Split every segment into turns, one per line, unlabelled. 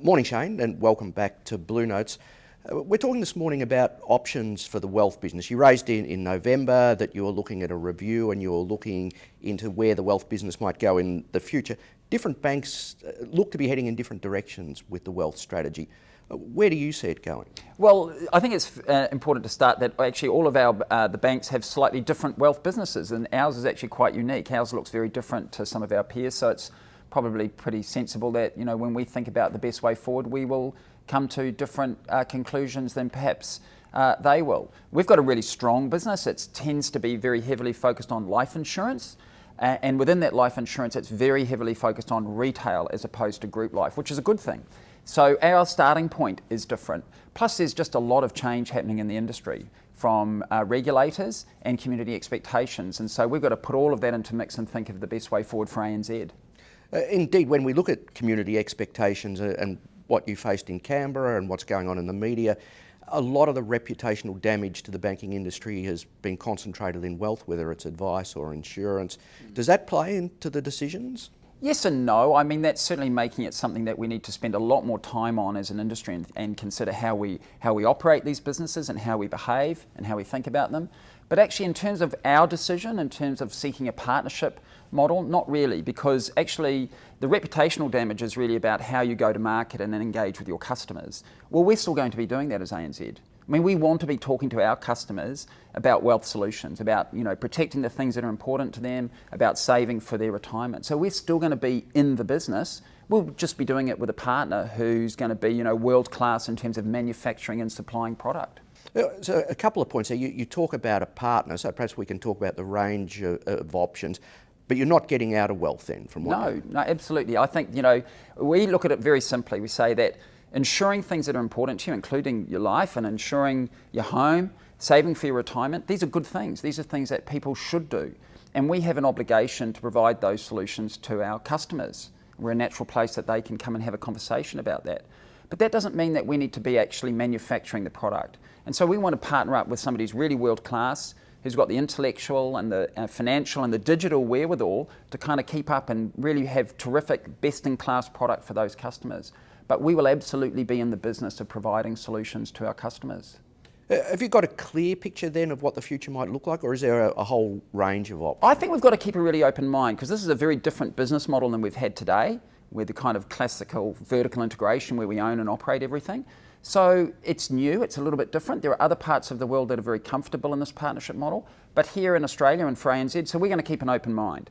Morning, Shane, and welcome back to Blue Notes. We're talking this morning about options for the wealth business. You raised in November that you're looking at a review and you're looking into where the wealth business might go in the future. Different banks look to be heading in different directions with the wealth strategy. Where do you see it going?
Well, I think it's important to start that actually all of the banks have slightly different wealth businesses, and ours is actually quite unique. Ours looks very different to some of our peers, so it's probably pretty sensible that, you know, when we think about the best way forward, we will come to different conclusions than perhaps they will. We've got a really strong business. It tends to be very heavily focused on life insurance, and within that life insurance, it's very heavily focused on retail as opposed to group life, which is a good thing. So our starting point is different. Plus, there's just a lot of change happening in the industry from regulators and community expectations, and so we've got to put all of that into mix and think of the best way forward for ANZ.
Indeed, when we look at community expectations and what you faced in Canberra and what's going on in the media, a lot of the reputational damage to the banking industry has been concentrated in wealth, whether it's advice or insurance. Does that play into the decisions?
Yes and no. I mean, that's certainly making it something that we need to spend a lot more time on as an industry and consider how we operate these businesses and how we behave and how we think about them. But actually, in terms of our decision, in terms of seeking a partnership model, not really, because actually the reputational damage is really about how you go to market and then engage with your customers. Well, we're still going to be doing that as ANZ. I mean, we want to be talking to our customers about wealth solutions, about, you know, protecting the things that are important to them, about saving for their retirement. So we're still going to be in the business. We'll just be doing it with a partner who's going to be, you know, world class in terms of manufacturing and supplying product.
So a couple of points there. You talk about a partner, so perhaps we can talk about the range of options. But you're not getting out of wealth then, from what?
No, absolutely. I think, you know, we look at it very simply. We say that ensuring things that are important to you, including your life and ensuring your home, saving for your retirement, these are good things. These are things that people should do. And we have an obligation to provide those solutions to our customers. We're a natural place that they can come and have a conversation about that. But that doesn't mean that we need to be actually manufacturing the product. And so we want to partner up with somebody who's really world class, who's got the intellectual and the financial and the digital wherewithal to kind of keep up and really have terrific, best-in-class product for those customers. But we will absolutely be in the business of providing solutions to our customers.
Have you got a clear picture then of what the future might look like, or is there a whole range of options?
I think we've got to keep a really open mind, because this is a very different business model than we've had today, with the kind of classical vertical integration where we own and operate everything. So it's new, it's a little bit different. There are other parts of the world that are very comfortable in this partnership model, but here in Australia and for ANZ, so we're going to keep an open mind.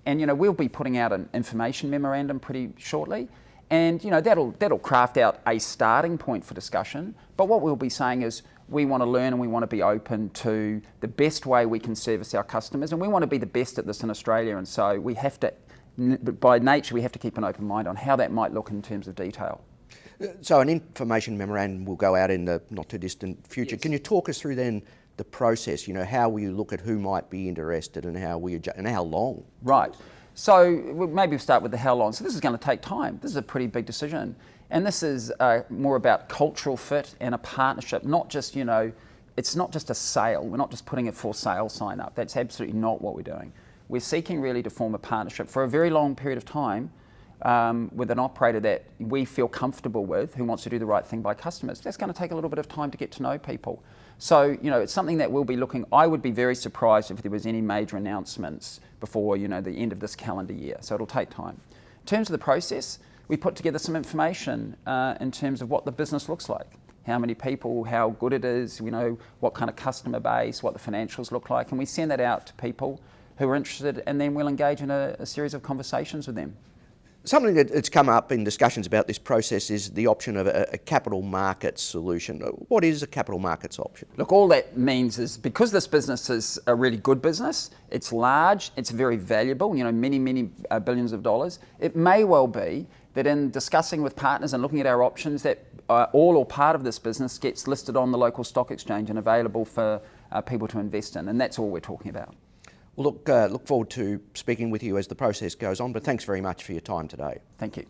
And, you know, we'll be putting out an information memorandum pretty shortly, and, you know, that'll craft out a starting point for discussion. But what we'll be saying is we want to learn and we want to be open to the best way we can service our customers, and we want to be the best at this in Australia, and so we have to, by nature, we have to keep an open mind on how that might look in terms of detail.
So an information memorandum will go out in the not too distant future. Yes. Can you talk us through then the process? You know, how will you look at who might be interested and how we adjust, and how long?
Right. So maybe we'll start with the how long. So this is going to take time. This is a pretty big decision, and this is more about cultural fit and a partnership. Not just, you know, it's not just a sale. We're not just putting a for sale sign up. That's absolutely not what we're doing. We're seeking really to form a partnership for a very long period of time. With an operator that we feel comfortable with, who wants to do the right thing by customers. That's going to take a little bit of time to get to know people. So, you know, it's something that we'll be looking. I would be very surprised if there was any major announcements before, you know, the end of this calendar year. So it'll take time. In terms of the process, we put together some information in terms of what the business looks like. How many people, how good it is, you know, what kind of customer base, what the financials look like. And we send that out to people who are interested, and then we'll engage in a series of conversations with them.
Something that's come up in discussions about this process is the option of a capital markets solution. What is a capital markets option?
Look, all that means is because this business is a really good business, it's large, it's very valuable, you know, many billions of dollars. It may well be that in discussing with partners and looking at our options that all or part of this business gets listed on the local stock exchange and available for people to invest in, and that's all we're talking about.
Well, look forward to speaking with you as the process goes on, but thanks very much for your time today.
Thank you.